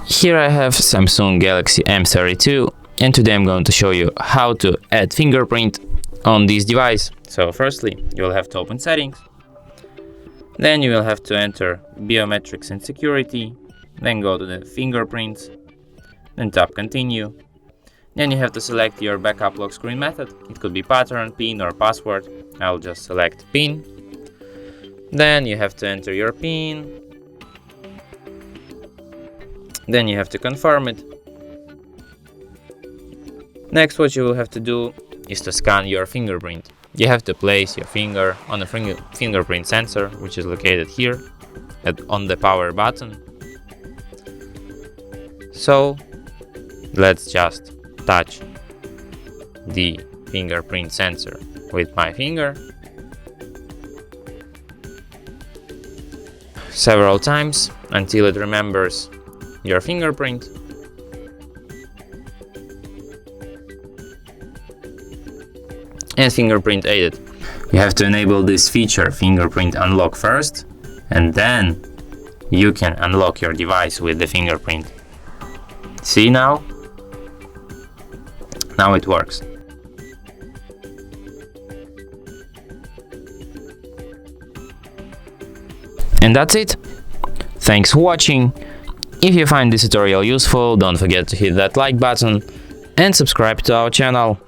Here I have Samsung Galaxy M32, and today I'm going to show you how to add fingerprint on this device. So firstly, you will have to open settings, then you will have to enter biometrics and security, then go to the fingerprints, then tap continue. Then you have to select your backup lock screen method. It could be pattern, PIN or password. I'll just select PIN. Then you have to enter your PIN. Then you have to confirm it. Next, what you will have to do is to scan your fingerprint. You have to place your finger on the fingerprint sensor, which is located here on the power button. So let's just touch the fingerprint sensor with my finger several times until it remembers your fingerprint. And fingerprint aided. You have to enable this feature, fingerprint unlock, first, and then you can unlock your device with the fingerprint. See now? Now it works. And that's it. Thanks for watching. If you find this tutorial useful, don't forget to hit that like button and subscribe to our channel.